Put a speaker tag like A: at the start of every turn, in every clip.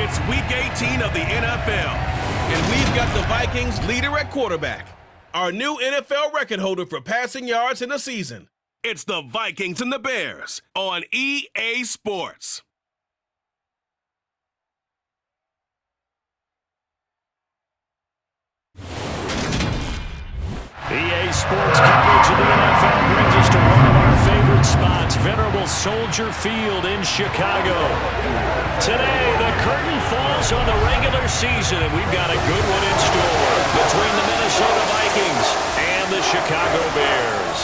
A: It's Week 18 of the NFL, and we've got the Vikings leader at quarterback, our new NFL record holder for passing yards in a season. It's the Vikings and the Bears on EA Sports.
B: EA Sports coverage of the NFL brings us to one of our favorite spots, venerable Soldier Field in Chicago. Today, the curtain falls on the regular season, and we've got a good one in store between the Minnesota Vikings and the Chicago Bears.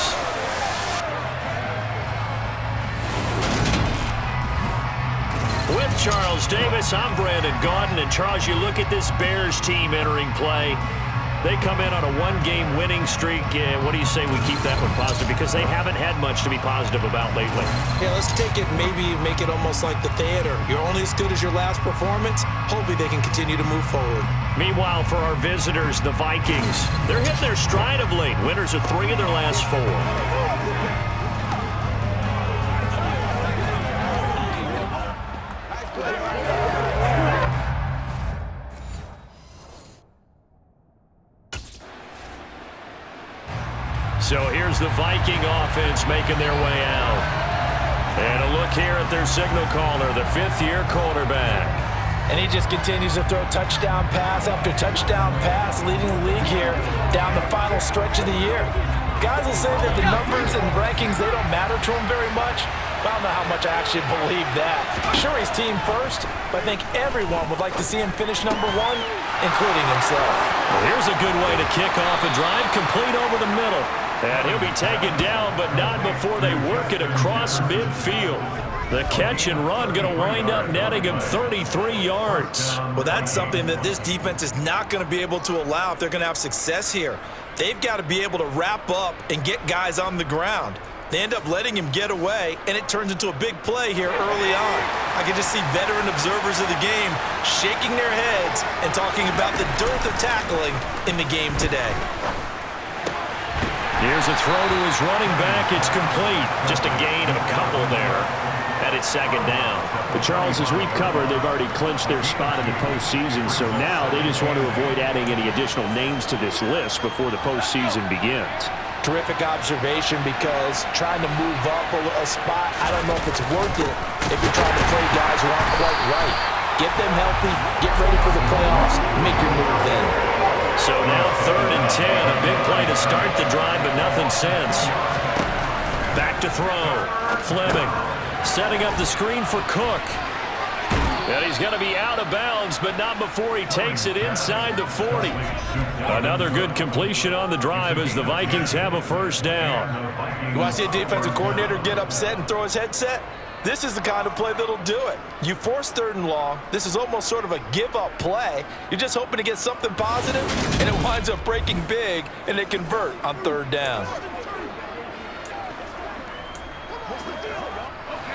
B: With Charles Davis, I'm Brandon Gaudin, and Charles, you look at this Bears team entering play. They come in on a one-game winning streak. What do you say we keep that one positive? Because they haven't had much to be positive about lately.
C: Yeah, let's take it, maybe make it almost like the theater. You're only as good as your last performance. Hopefully they can continue to move forward.
B: Meanwhile, for our visitors, the Vikings, they're hitting their stride of late. Winners of 3 of their last 4. So here's the Viking offense making their way out. And a look here at their signal caller, the 5th-year quarterback.
C: And he just continues to throw touchdown pass after touchdown pass, leading the league here down the final stretch of the year. Guys will say that the numbers and rankings, they don't matter to him very much. I don't know how much I actually believe that. Sure, he's team first, but I think everyone would like to see him finish #1, including himself.
B: Well, here's a good way to kick off a drive, complete over the middle. And he'll be taken down, but not before they work it across midfield. The catch and run going to wind up netting him 33 yards.
C: Well, that's something that this defense is not going to be able to allow if they're going to have success here. They've got to be able to wrap up and get guys on the ground. They end up letting him get away, and it turns into a big play here early on. I can just see veteran observers of the game shaking their heads and talking about the dearth of tackling in the game today.
B: Here's a throw to his running back. It's complete. Just a gain of a couple there. And it's 2nd down.
D: But Charles, as we've covered, they've already clinched their spot in the postseason, so now they just want to avoid adding any additional names to this list before the postseason begins.
C: Terrific observation, because trying to move up a spot, I don't know if it's worth it if you're trying to play guys who aren't quite right. Get them healthy, get ready for the playoffs, make your move then.
B: So now 3rd and 10, a big play to start the drive, but nothing since. Back to throw. Fleming setting up the screen for Cook. And he's going to be out of bounds, but not before he takes it inside the 40. Another good completion on the drive as the Vikings have a 1st down.
C: You want to see a defensive coordinator get upset and throw his headset? This is the kind of play that'll do it. You force 3rd and long. This is almost sort of a give-up play. You're just hoping to get something positive, and it winds up breaking big, and they convert on 3rd down.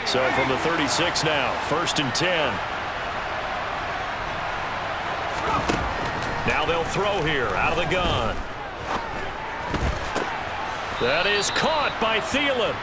B: So from the 36 now, 1st and 10. Now they'll throw here out of the gun. That is caught by Thielen.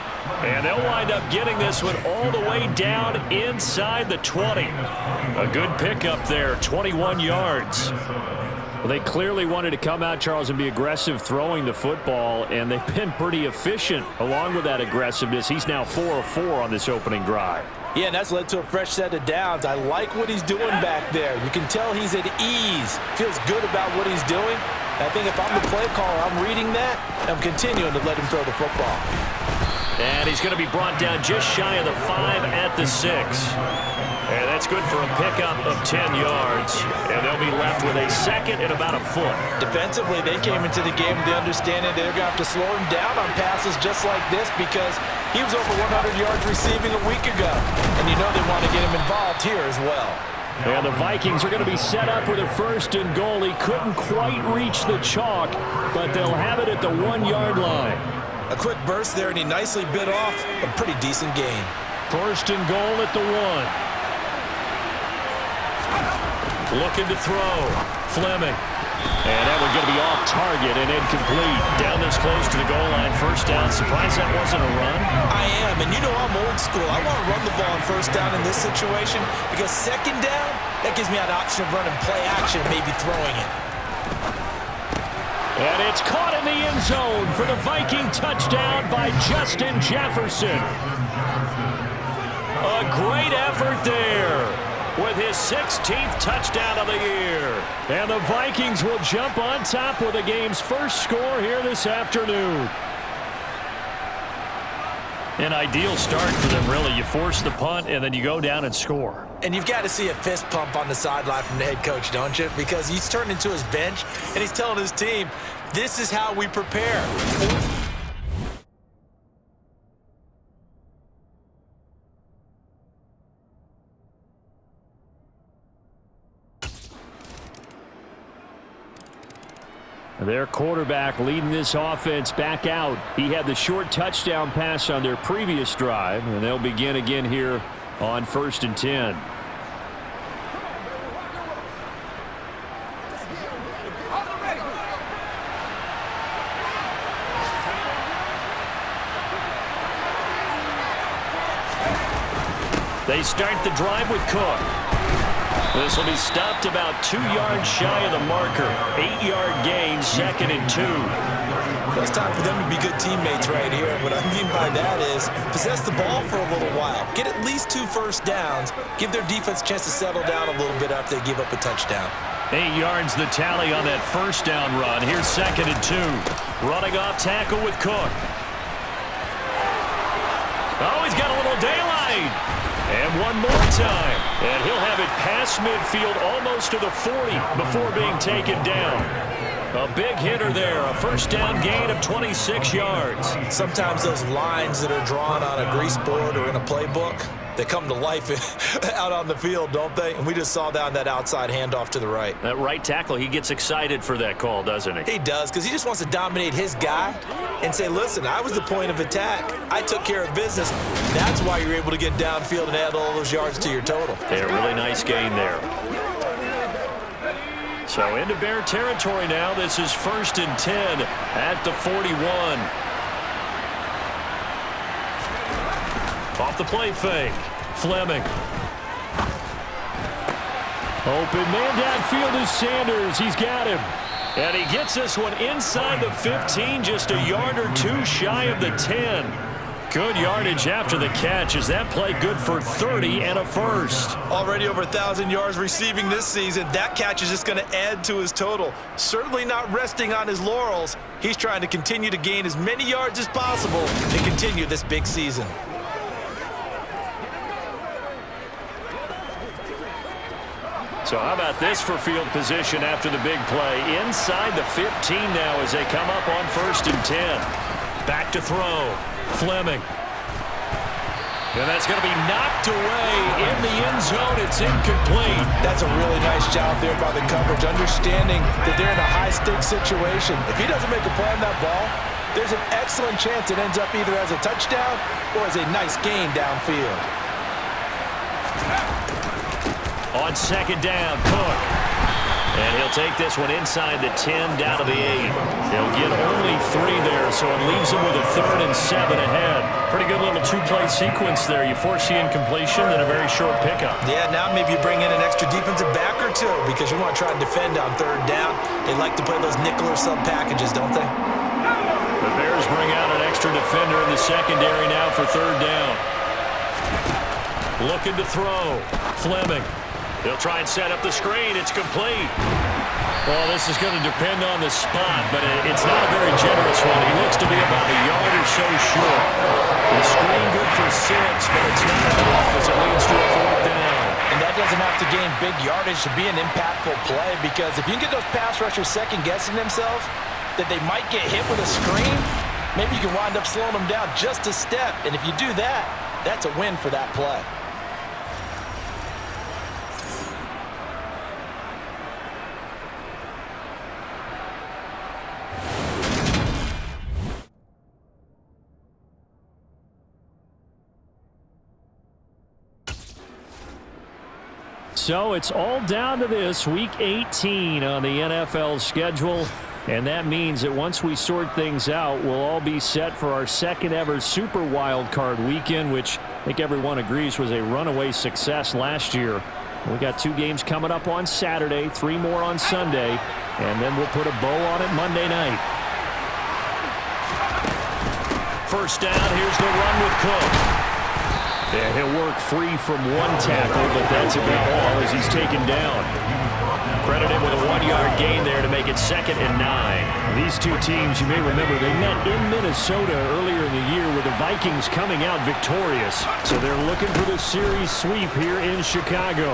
B: And they'll wind up getting this one all the way down inside the 20. A good pickup there, 21 yards.
D: Well, they clearly wanted to come out, Charles, and be aggressive throwing the football, and they've been pretty efficient along with that aggressiveness. He's now 4 of 4 on this opening drive.
C: Yeah, and that's led to a fresh set of downs. I like what he's doing back there. You can tell he's at ease, feels good about what he's doing. I think if I'm the play caller, I'm reading that, and I'm continuing to let him throw the football.
B: And he's going to be brought down just shy of the 5 at the 6. And that's good for a pickup of 10 yards. And they'll be left with a 2nd and about a foot.
C: Defensively, they came into the game with the understanding they're going to have to slow him down on passes just like this, because he was over 100 yards receiving a week ago. And you know they want to get him involved here as well.
D: And the Vikings are going to be set up with a 1st and goal. He couldn't quite reach the chalk, but they'll have it at the 1-yard line.
C: A quick burst there, and he nicely bit off a pretty decent gain.
D: 1st and goal at the 1.
B: Looking to throw. Fleming
D: And that one going to be off target and incomplete. Down this close to the goal line. First down. Surprised that wasn't a run?
C: I am, and you know I'm old school. I want to run the ball on first down in this situation because second down, that gives me an option of running play action, maybe throwing it.
D: And it's caught in the end zone for the Viking touchdown by Justin Jefferson. A great effort there with his 16th touchdown of the year. And the Vikings will jump on top with the game's first score here this afternoon. An ideal start for them, really. You force the punt, and then you go down and score.
C: And you've got to see a fist pump on the sideline from the head coach, don't you? Because he's turned into his bench, and he's telling his team, this is how we prepare.
D: Their quarterback leading this offense back out. He had the short touchdown pass on their previous drive, and they'll begin again here on 1st and 10. They start the drive with Cook. This will be stopped about 2 yards shy of the marker. 8-yard gain, 2nd and 2.
C: It's time for them to be good teammates right here. What I mean by that is possess the ball for a little while. Get at least 2 first downs. Give their defense a chance to settle down a little bit after they give up a touchdown.
D: 8 yards the tally on that first down run. Here's 2nd and 2. Running off tackle with Cook. Oh, he's got a little daylight. And one more time. And he'll have it past midfield almost to the 40 before being taken down. A big hitter there. A first down gain of 26 yards.
C: Sometimes those lines that are drawn on a grease board or in a playbook, they come to life out on the field, don't they? And we just saw that on that outside handoff to the right.
D: That right tackle, he gets excited for that call, doesn't he?
C: He does, because he just wants to dominate his guy and say, listen, I was the point of attack. I took care of business. That's why you're able to get downfield and add all those yards to your total.
D: Yeah, really nice gain there. So into Bear territory now. This is 1st and 10 at the 41. Off the play fake. Fleming. Open man downfield is Sanders. He's got him. And he gets this one inside the 15, just a yard or 2 shy of the 10. Good yardage after the catch. Is that play good for 30 and a first?
C: Already over 1,000 yards receiving this season. That catch is just going to add to his total. Certainly not resting on his laurels. He's trying to continue to gain as many yards as possible and continue this big season.
D: So how about this for field position after the big play? Inside the 15 now as they come up on 1st and 10. Back to throw. Fleming. And that's going to be knocked away in the end zone. It's incomplete.
C: That's a really nice job there by the coverage, understanding that they're in a high-stakes situation. If he doesn't make a play on that ball, there's an excellent chance it ends up either as a touchdown or as a nice gain downfield.
D: On 2nd down, Cook. And he'll take this one inside the 10 down to the 8. He'll get only 3 there, so it leaves him with a 3rd and 7 ahead. Pretty good little 2-play sequence there. You force the incompletion, then a very short pickup.
C: Yeah, now maybe you bring in an extra defensive back or 2 because you want to try and defend on 3rd down. They like to play those nickel or sub packages, don't they?
D: The Bears bring out an extra defender in the secondary now for 3rd down. Looking to throw. Fleming. They'll try and set up the screen. It's complete. Well, this is going to depend on the spot, but it's not a very generous one. He looks to be about a yard or so short. The screen good for 6, but it's not enough as it leads to a 4th down.
C: And that doesn't have to gain big yardage to be an impactful play because if you can get those pass rushers second-guessing themselves that they might get hit with a screen, maybe you can wind up slowing them down just a step. And if you do that, that's a win for that play.
B: So it's all down to this, Week 18 on the NFL schedule. And that means that once we sort things out, we'll all be set for our second ever Super Wild Card weekend, which I think everyone agrees was a runaway success last year. We got 2 games coming up on Saturday, 3 more on Sunday, and then we'll put a bow on it Monday night.
D: First down, here's the run with Cook.
B: And he'll work free from 1 tackle, but that's about all as he's taken down.
D: Credit him with a 1-yard gain there to make it 2nd and 9.
B: These 2 teams, you may remember, they met in Minnesota earlier in the year with the Vikings coming out victorious. So they're looking for the series sweep here in Chicago.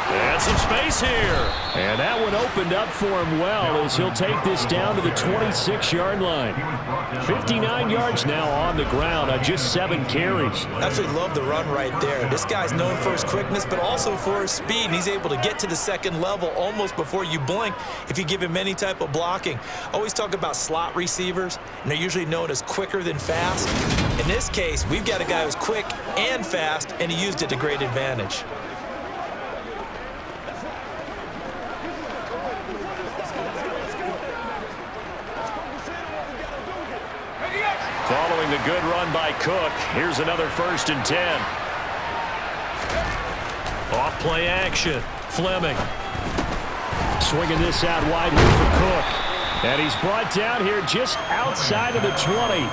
D: And some space here.
B: And that one opened up for him well as he'll take this down to the 26-yard line. 59 yards now on the ground on just 7 carries.
C: Absolutely love the run right there. This guy's known for his quickness, but also for his speed. And he's able to get to the second level almost before you blink if you give him any type of blocking. Always talk about slot receivers, and they're usually known as quicker than fast. In this case, we've got a guy who's quick and fast, and he used it to great advantage.
D: Following the good run by Cook, here's another 1st and 10. Off play action. Fleming.
B: Swinging this out wide here for Cook. And he's brought down here just outside of the 20.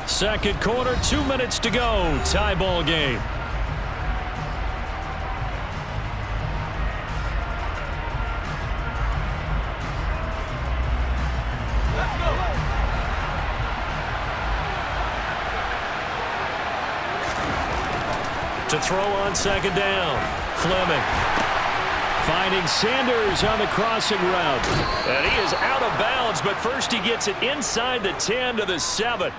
D: Second quarter, 2 minutes to go. Tie ball game. To throw on 2nd down. Fleming.
B: Finding Sanders on the crossing route.
D: And he is out of bounds, but first he gets it inside the 10 to the 7.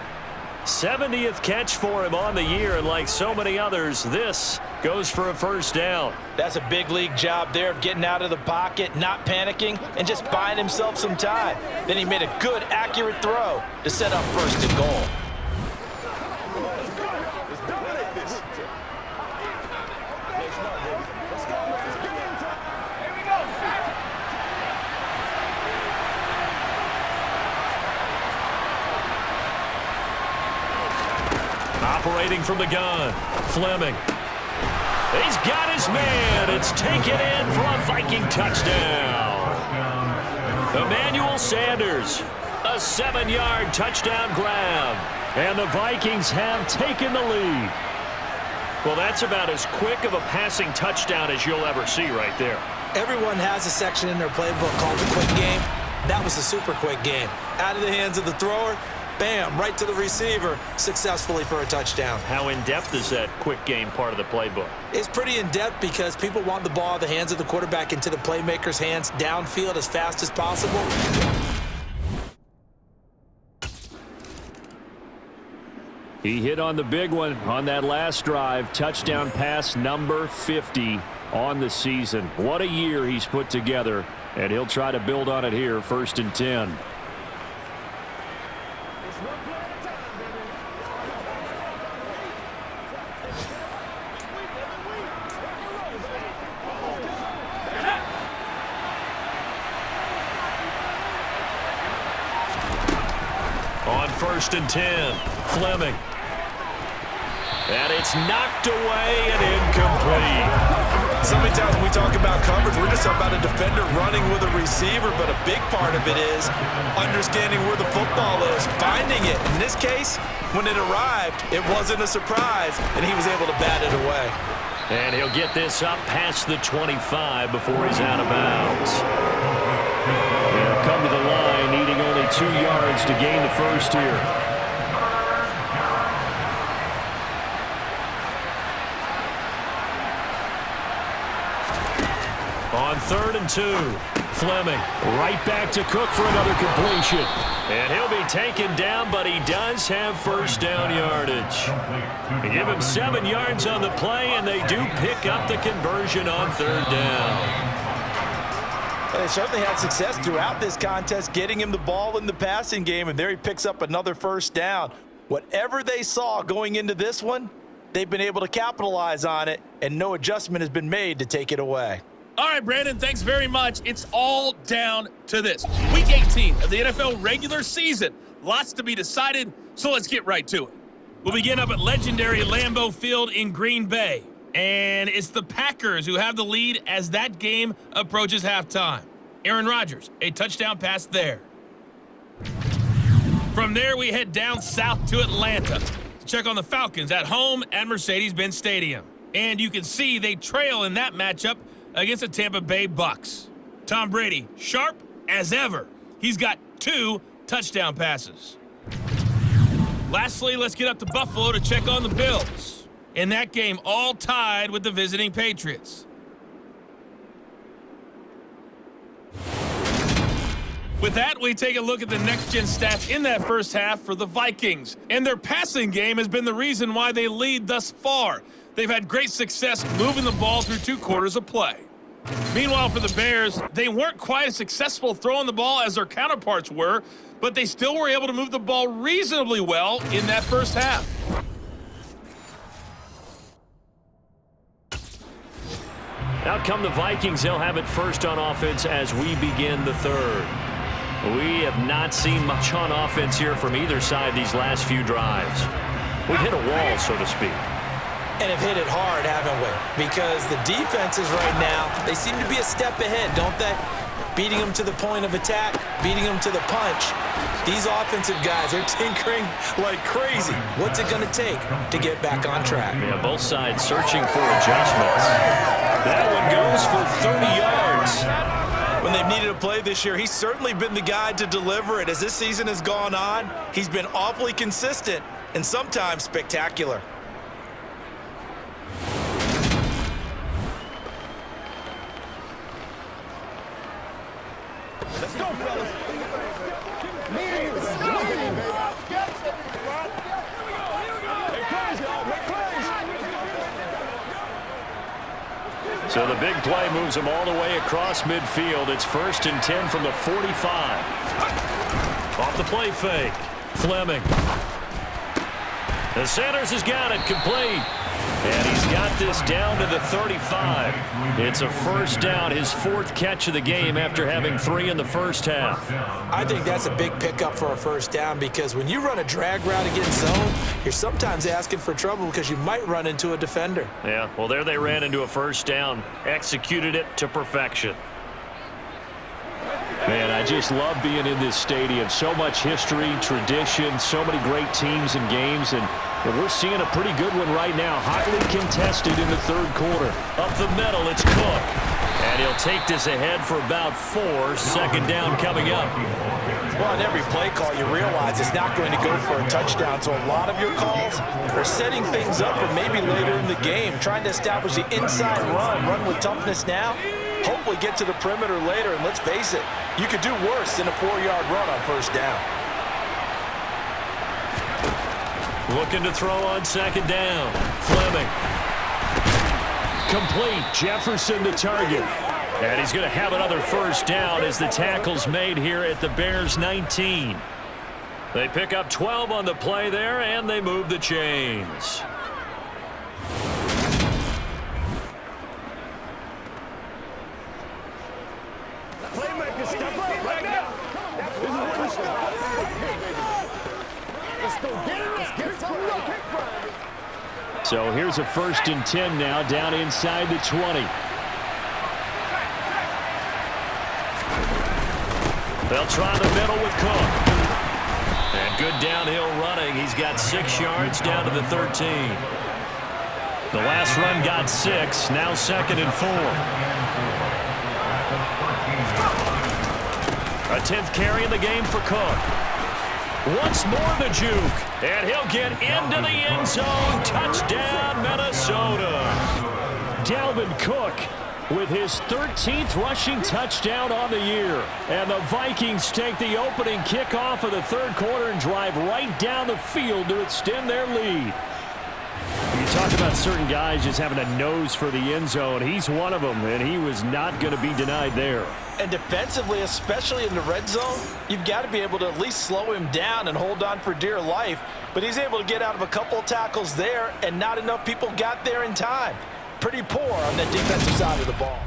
D: 70th catch for him on the year, and like so many others, this goes for a 1st down.
C: That's a big league job there of getting out of the pocket, not panicking, and just buying himself some time. Then he made a good, accurate throw to set up 1st and goal.
D: Operating from the gun, Fleming. He's got his man. It's taken in for a Viking touchdown. Emmanuel Sanders, a 7-yard touchdown grab.
B: And the Vikings have taken the lead.
D: Well, that's about as quick of a passing touchdown as you'll ever see right there.
C: Everyone has a section in their playbook called the quick game. That was the super quick game. Out of the hands of the thrower, bam, right to the receiver, successfully for a touchdown.
D: How in-depth is that quick game part of the playbook?
C: It's pretty in-depth because people want the ball in the hands of the quarterback into the playmaker's hands downfield as fast as possible.
B: He hit on the big one on that last drive. Touchdown pass number 50 on the season. What a year he's put together, and he'll try to build on it here, 1st and 10.
D: On 1st and 10, Fleming. And it's knocked away and incomplete.
C: So many times when we talk about coverage, we're just about a defender running with a receiver, but a big part of it is understanding where the football is, finding it. In this case, when it arrived, it wasn't a surprise, and he was able to bat it away.
D: And he'll get this up past the 25 before he's out of bounds.
B: He'll come to the line, needing only 2 yards to gain the first here.
D: On 3rd and 2,
B: Fleming right back to Cook for another completion. And he'll be taken down, but he does have first down yardage. They give him 7 yards on the play, and they do pick up the conversion on third down.
C: Well, they certainly had success throughout this contest, getting him the ball in the passing game, and there he picks up another first down. Whatever they saw going into this one, they've been able to capitalize on it, and no adjustment has been made to take it away.
E: All right, Brandon, thanks very much. It's all down to this. Week 18 of the NFL regular season. Lots to be decided, so let's get right to it. We'll begin up at legendary Lambeau Field in Green Bay. And it's the Packers who have the lead as that game approaches halftime. Aaron Rodgers, a touchdown pass there. From there, we head down south to Atlanta to check on the Falcons at home at Mercedes-Benz Stadium. And you can see they trail in that matchup against the Tampa Bay Bucks. Tom Brady, sharp as ever. He's got 2 touchdown passes. Lastly, let's get up to Buffalo to check on the Bills. In that game, all tied with the visiting Patriots. With that, we take a look at the next-gen stats in that first half for the Vikings. And their passing game has been the reason why they lead thus far. They've had great success moving the ball through 2 quarters of play. Meanwhile, for the Bears, they weren't quite as successful throwing the ball as their counterparts were, but they still were able to move the ball reasonably well in that first half.
B: Out come the Vikings. They'll have it first on offense as we begin the third. We have not seen much on offense here from either side these last few drives. We've hit a wall, so to speak.
C: And have hit it hard, haven't we? Because the defenses right now, they seem to be a step ahead, don't they? Beating them to the point of attack, beating them to the punch. These offensive guys are tinkering like crazy. What's it going to take to get back on track?
B: Yeah, both sides searching for adjustments. That one goes for 30 yards.
C: When they've needed a play this year, he's certainly been the guy to deliver it. As this season has gone on, he's been awfully consistent and sometimes spectacular.
F: Let's go, fellas.
B: So the big play moves them all the way across midfield. It's 1st and 10 from the 45. Off the play fake. Fleming. The Sanders has got it complete. And he's got this down to the 35. It's a first down, his 4th catch of the game after having 3 in the first half.
C: I think that's a big pickup for a first down because when you run a drag route against zone, you're sometimes asking for trouble because you might run into a defender.
B: Yeah, well, there they ran into a first down, executed it to perfection. Man, I just love being in this stadium. So much history, tradition, so many great teams and games, and we're seeing a pretty good one right now. Hotly contested in the 3rd quarter. Up the middle, it's Cook. And he'll take this ahead for about 4. 2nd down coming up.
C: Well, in every play call, you realize it's not going to go for a touchdown. So a lot of your calls are setting things up for maybe later in the game, trying to establish the inside run with toughness now. Hopefully get to the perimeter later, and let's face it, you could do worse than a 4-yard run on first down.
B: Looking to throw on 2nd down. Fleming. Complete. Jefferson the target. And he's going to have another first down as the tackle's made here at the Bears 19. They pick up 12 on the play there, and they move the chains.
F: Playmakers, step up right now. This is where we start. Let's go get it. Let's get something up.
B: So here's a 1st and 10 now, down inside the 20. They'll try the middle with Cook. And good downhill running. He's got 6 yards down to the 13. The last run got 6. Now 2nd and 4. A 10th carry in the game for Cook. Once more the juke. And he'll get into the end zone. Touchdown, Minnesota. Dalvin Cook with his 13th rushing touchdown on the year. And the Vikings take the opening kickoff of the third quarter and drive right down the field to extend their lead. You talk about certain guys just having a nose for the end zone. He's one of them, and he was not going to be denied there.
C: And defensively, especially in the red zone, you've got to be able to at least slow him down and hold on for dear life. But he's able to get out of a couple of tackles there, and not enough people got there in time. Pretty poor on the defensive side of the ball.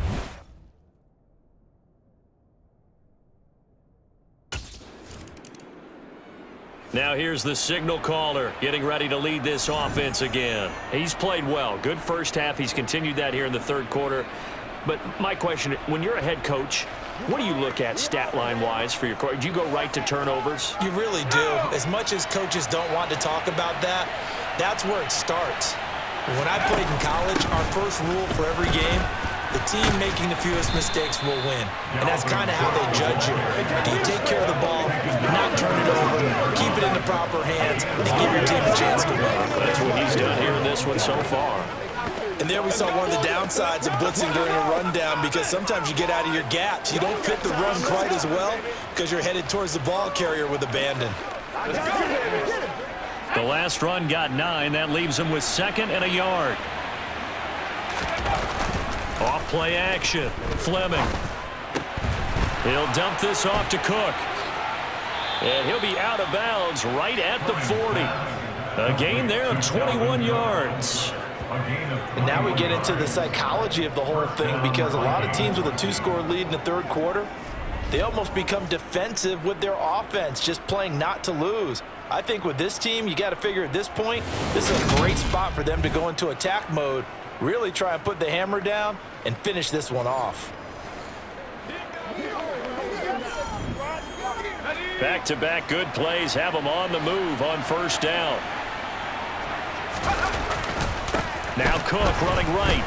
B: Now here's the signal caller getting ready to lead this offense again. He's played well. Good first half. He's continued that here in the third quarter. But my question, when you're a head coach, what do you look at stat line-wise for your coach? Do you go right to turnovers?
C: You really do. As much as coaches don't want to talk about that, that's where it starts. When I played in college, our first rule for every game, the team making the fewest mistakes will win. And that's kind of how they judge you. Do you take care of the ball, not turn it over, keep it in the proper hands, and give your team a chance to win?
B: That's what he's done here in this one so far.
C: And there we saw one of the downsides of blitzing during a rundown, because sometimes you get out of your gaps. You don't fit the run quite as well because you're headed towards the ball carrier with abandon.
B: The last run got 9. That leaves him with 2nd and a yard. Off play action. Fleming. He'll dump this off to Cook. And he'll be out of bounds right at the 40. A gain there of 21 yards.
C: And now we get into the psychology of the whole thing, because a lot of teams with a 2-score lead in the third quarter, they almost become defensive with their offense, just playing not to lose. I think with this team, you got to figure at this point, this is a great spot for them to go into attack mode, really try and put the hammer down and finish this one off.
B: Back-to-back good plays have them on the move on first down. Now Cook running right.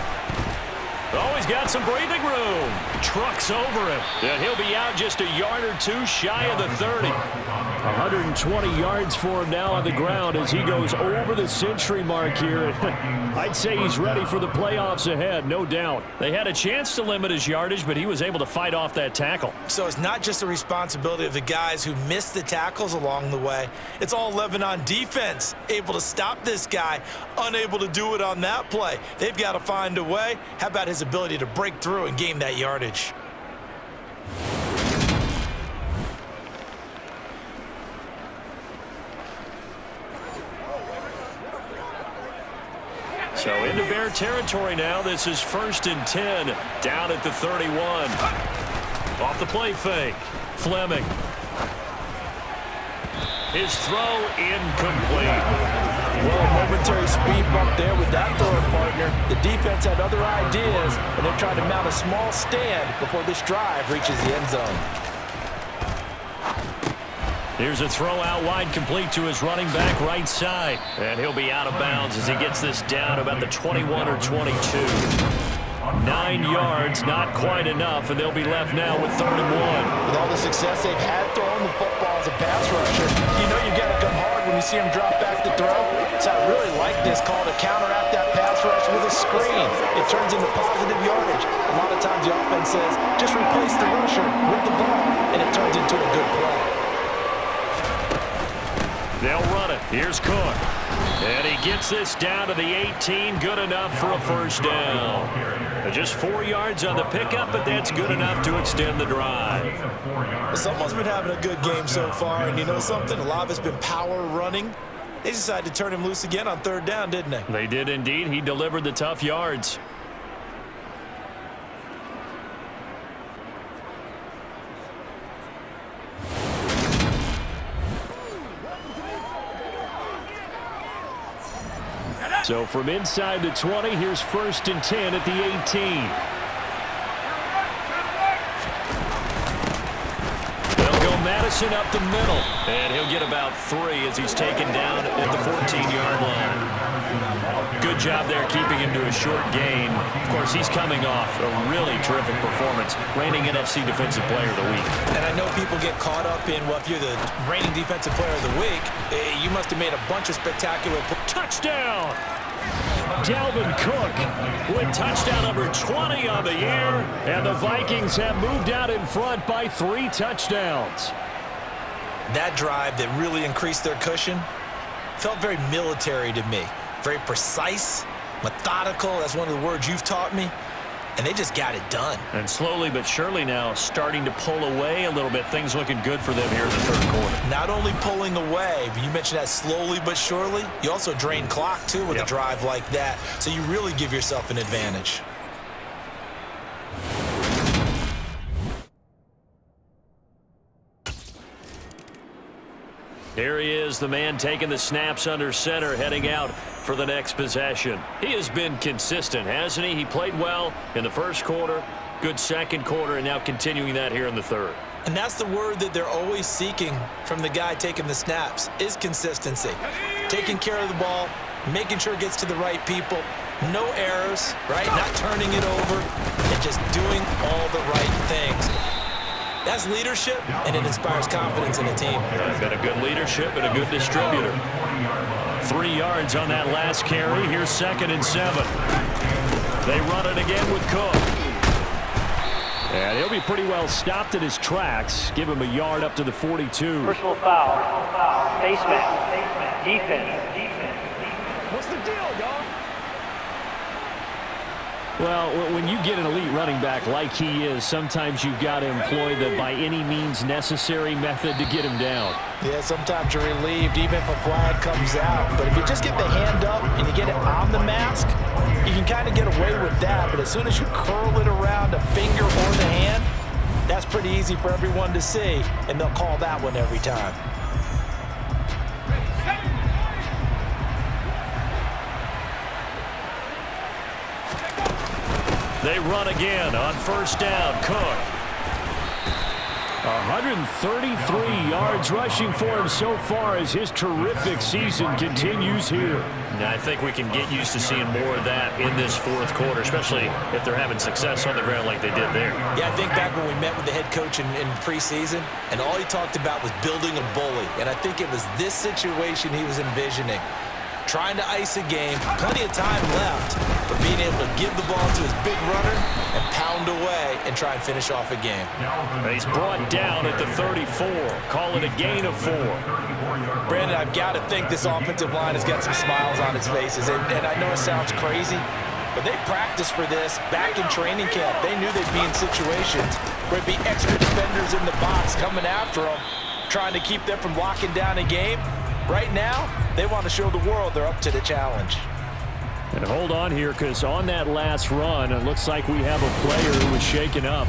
B: Oh, he's got some breathing room. Trucks over him. And he'll be out just a yard or two shy of the 30. 120 yards for him now on the ground as he goes over the century mark here. I'd say he's ready for the playoffs ahead, no doubt. They had a chance to limit his yardage, but he was able to fight off that tackle.
C: So it's not just the responsibility of the guys who missed the tackles along the way. It's all 11 on defense, able to stop this guy, unable to do it on that play. They've got to find a way. How about his ability to break through and gain that yardage?
B: So into Bear territory now. This is 1st and 10 down at the 31. Off the play fake. Fleming. His throw incomplete.
C: Well, a momentary speed bump there with that thrower partner. The defense had other ideas, and they're trying to mount a small stand before this drive reaches the end zone.
B: Here's a throw out wide, complete to his running back right side. And he'll be out of bounds as he gets this down about the 21 or 22. 9 yards, not quite enough, and they'll be left now with 3rd and 1.
C: With all the success they've had throwing the football as a pass rusher, you know you've got to come hard when you see him drop back to throw. So I really like this call to counteract that pass rush with a screen. It turns into positive yardage. A lot of times the offense says, just replace the rusher with the ball, and it turns into a good play.
B: They'll run it. Here's Cook. And he gets this down to the 18. Good enough for a first down. Just 4 yards on the pickup, but that's good enough to extend the drive.
C: Someone's been having a good game so far, and you know something? A lot of it's been power running. They decided to turn him loose again on 3rd down, didn't they?
B: They did indeed. He delivered the tough yards. So from inside the 20, here's 1st and 10 at the 18. They'll go Madison up the middle. And he'll get about 3 as he's taken down at the 14-yard line. Good job there keeping him to a short gain. Of course, he's coming off a really terrific performance, reigning NFC Defensive Player of the Week.
C: And I know people get caught up in, well, if you're the reigning Defensive Player of the Week, you must have made a bunch of spectacular plays.
B: Touchdown! Dalvin Cook with touchdown number 20 on the year. And the Vikings have moved out in front by 3 touchdowns.
C: That drive that really increased their cushion felt very military to me. Very precise, methodical. That's one of the words you've taught me. And they just got it done.
B: And slowly but surely now starting to pull away a little bit. Things looking good for them here in the third quarter.
C: Not only pulling away, but you mentioned that slowly but surely. You also drain clock, too, with a drive like that. So you really give yourself an advantage.
B: Here he is, the man taking the snaps under center, heading out for the next possession. He has been consistent, hasn't he? He played well in the first quarter, good second quarter, and now continuing that here in the third.
C: And that's the word that they're always seeking from the guy taking the snaps, is consistency. Taking care of the ball, making sure it gets to the right people, no errors, right? Not turning it over, and just doing all the right things. That's leadership, and it inspires confidence in a team.
B: Got a good leadership and a good distributor. 3 yards on that last carry. Here's 2nd and 7. They run it again with Cook. And he'll be pretty well stopped at his tracks. Give him a yard up to the 42.
G: Personal foul. Face mask. Defense.
F: What's the deal, dog?
B: Well, when you get an elite running back like he is, sometimes you've got to employ the by any means necessary method to get him down.
C: Yeah, sometimes you're relieved even if a flag comes out. But if you just get the hand up and you get it on the mask, you can kind of get away with that. But as soon as you curl it around a finger or the hand, that's pretty easy for everyone to see, and they'll call that one every time.
B: They run again on first down. Cook. 133 yards rushing for him so far as his terrific season continues here. Now, I think we can get used to seeing more of that in this fourth quarter, especially if they're having success on the ground like they did there.
C: Yeah, I think back when we met with the head coach in preseason, and all he talked about was building a bully. And I think it was this situation he was envisioning. Trying to ice a game, plenty of time left, but being able to give the ball to his big runner and pound away and try and finish off a game.
B: He's brought down at the 34. Call it a gain of 4.
C: Brandon, I've got to think this offensive line has got some smiles on its faces. And I know it sounds crazy, but they practiced for this back in training camp. They knew they'd be in situations where there'd be extra defenders in the box coming after them, trying to keep them from locking down a game. Right now, they want to show the world they're up to the challenge.
B: And hold on here, because on that last run, it looks like we have a player who is shaken up.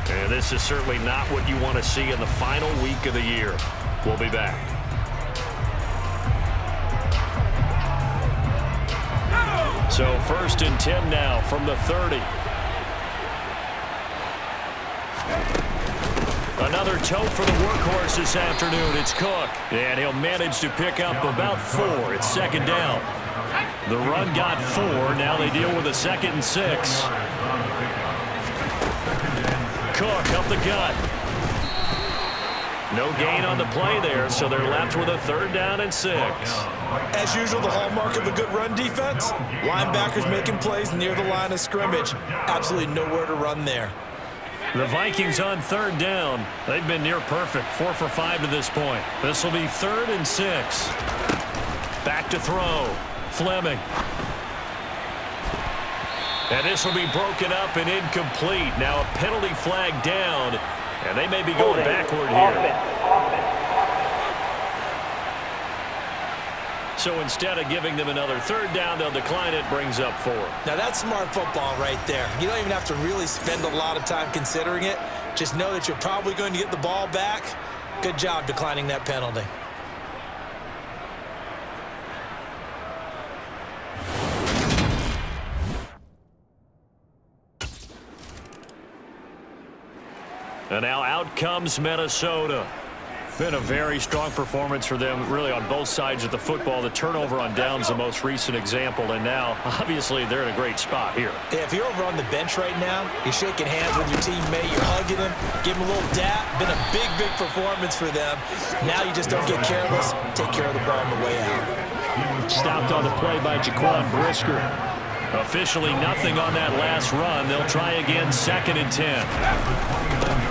B: And this is certainly not what you want to see in the final week of the year. We'll be back. So 1st and 10 now from the 30. Another tote for the workhorse this afternoon. It's Cook. And he'll manage to pick up about 4. It's 2nd down. The run got 4. Now they deal with a 2nd and 6. Cook up the gut. No gain on the play there, so they're left with a 3rd down and 6.
C: As usual, the hallmark of a good run defense, linebackers making plays near the line of scrimmage. Absolutely nowhere to run there.
B: The Vikings on 3rd down. They've been near perfect, 4 for 5 to this point. This will be 3rd and 6. Back to throw. Fleming. And this will be broken up and incomplete. Now a penalty flag down, and they may be going backward here. So instead of giving them another 3rd down, they'll decline it, brings up 4.
C: Now that's smart football right there. You don't even have to really spend a lot of time considering it. Just know that you're probably going to get the ball back. Good job declining that penalty.
B: And now out comes Minnesota. Been a very strong performance for them, really on both sides of the football. The turnover on downs the most recent example, and now, obviously, they're in a great spot here.
C: Yeah, if you're over on the bench right now, you're shaking hands with your teammate, you're hugging him, give him a little dap. Been a big, big performance for them. Now you just don't get careless. Take care of the ball on the way out.
B: Stopped on the play by Jaquan Brisker. Officially nothing on that last run. They'll try again, 2nd and 10.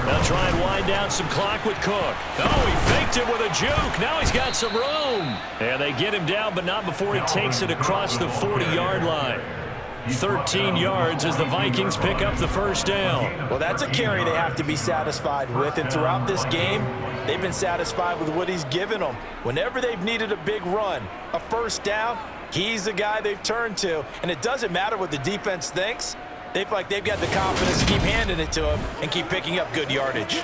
B: They'll try and wind down some clock with Cook. Oh, he faked it with a juke. Now he's got some room. And they get him down, but not before he takes it across the 40-yard line. 13 yards as the Vikings pick up the first down.
C: Well, that's a carry they have to be satisfied with, and throughout this game, they've been satisfied with what he's given them. Whenever they've needed a big run, a first down, he's the guy they've turned to, and it doesn't matter what the defense thinks. They feel like they've got the confidence to keep handing it to him and keep picking up good yardage.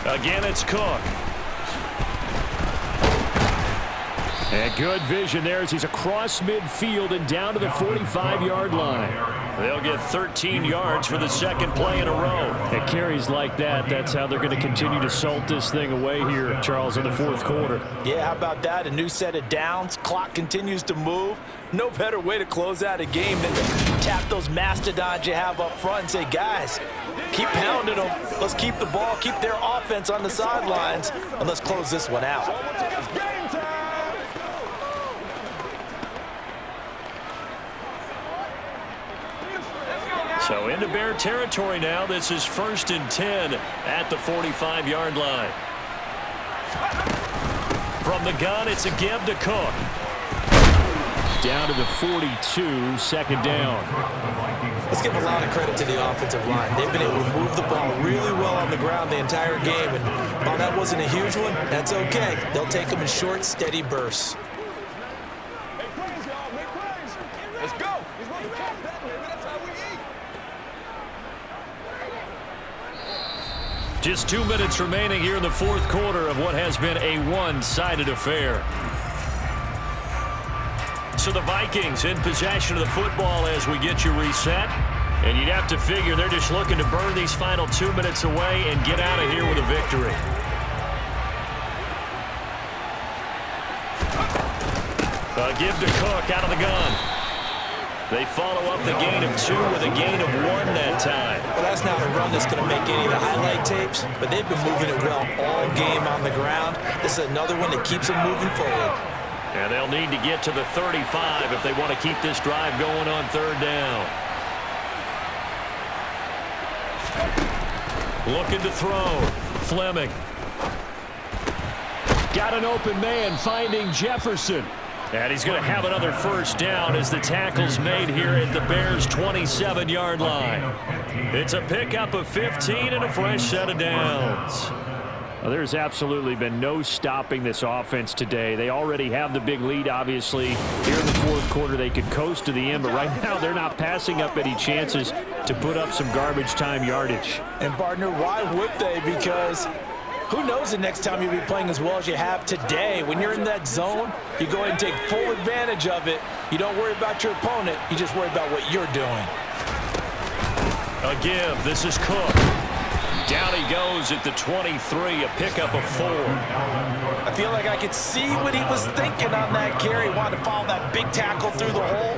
B: Again, it's Cook. And good vision there as he's across midfield and down to the 45-yard line. They'll get 13 yards for the second play in a row. At carries like that, that's how they're going to continue to salt this thing away here, Charles, in the fourth quarter.
C: Yeah, how about that? A new set of downs. Clock continues to move. No better way to close out a game than to tap those mastodons you have up front and say, guys, keep pounding them. Let's keep the ball, keep their offense on the sidelines, and let's close this one out.
B: So into Bear territory now. This is 1st and 10 at the 45-yard line. From the gun, it's a give to Cook. Down to the 42, 2nd down.
C: Let's give a lot of credit to the offensive line. They've been able to move the ball really well on the ground the entire game. And while that wasn't a huge one, that's okay. They'll take them in short, steady bursts.
F: Let's go. That's how we eat.
B: Just 2 minutes remaining here in the fourth quarter of what has been a one-sided affair. So the Vikings in possession of the football as we get you reset. And you'd have to figure they're just looking to burn these final 2 minutes away and get out of here with a victory. A give to Cook out of the gun. They follow up the gain of 2 with a gain of 1 that time.
C: Well, that's not a run that's going to make any of the highlight tapes, but they've been moving it well all game on the ground. This is another one that keeps them moving forward.
B: And they'll need to get to the 35 if they want to keep this drive going on 3rd down. Looking to throw. Fleming. Got an open man finding Jefferson. And he's going to have another first down as the tackle's made here at the Bears' 27-yard line. It's a pickup of 15 and a fresh set of downs. Well, there's absolutely been no stopping this offense today. They already have the big lead, obviously. Here in the fourth quarter, they could coast to the end, but right now they're not passing up any chances to put up some garbage time yardage.
C: And, partner, why would they? Because who knows the next time you'll be playing as well as you have today. When you're in that zone, you go ahead and take full advantage of it. You don't worry about your opponent. You just worry about what you're doing.
B: A give. This is Cook. Down he goes at the 23, a pickup of 4.
C: I feel like I could see what he was thinking on that carry. Wanted to follow that big tackle through the hole.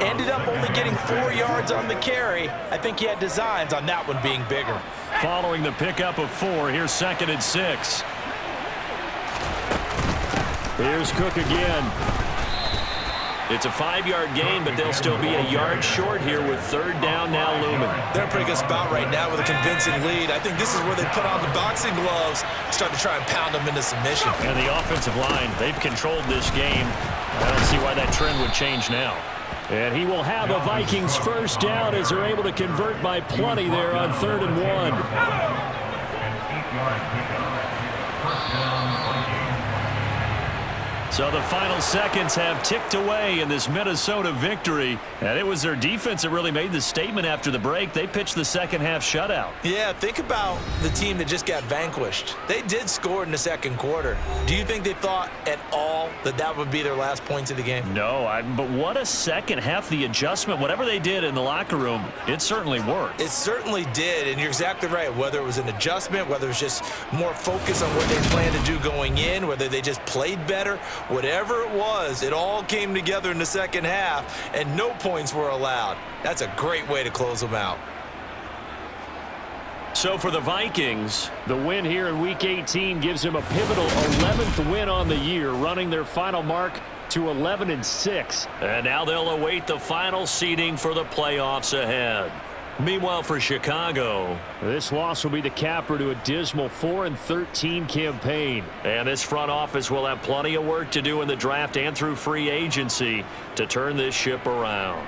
C: Ended up only getting 4 yards on the carry. I think he had designs on that one being bigger.
B: Following the pickup of 4, here's 2nd and 6. Here's Cook again. It's a 5-yard gain, but they'll still be a yard short here with 3rd down now looming.
C: They're in a pretty good spot right now with a convincing lead. I think this is where they put on the boxing gloves, start to try and pound them into submission.
B: And the offensive line, they've controlled this game. I don't see why that trend would change now. And he will have a Vikings first down as they're able to convert by plenty there on 3rd and 1. So the final seconds have ticked away in this Minnesota victory. And it was their defense that really made the statement after the break. They pitched the second half shutout.
C: Yeah, think about the team that just got vanquished. They did score in the second quarter. Do you think they thought at all that that would be their last points of the game?
B: No, but what a second half. The adjustment, whatever they did in the locker room, it certainly worked.
C: It certainly did, and you're exactly right. Whether it was an adjustment, whether it was just more focus on what they planned to do going in, whether they just played better, whatever it was, it all came together in the second half, and no points were allowed. That's a great way to close them out.
B: So for the Vikings, the win here in Week 18 gives them a pivotal 11th win on the year, running their final mark to 11-6. And now they'll await the final seeding for the playoffs ahead. Meanwhile, for Chicago, this loss will be the capper to a dismal 4-13 campaign. And this front office will have plenty of work to do in the draft and through free agency to turn this ship around.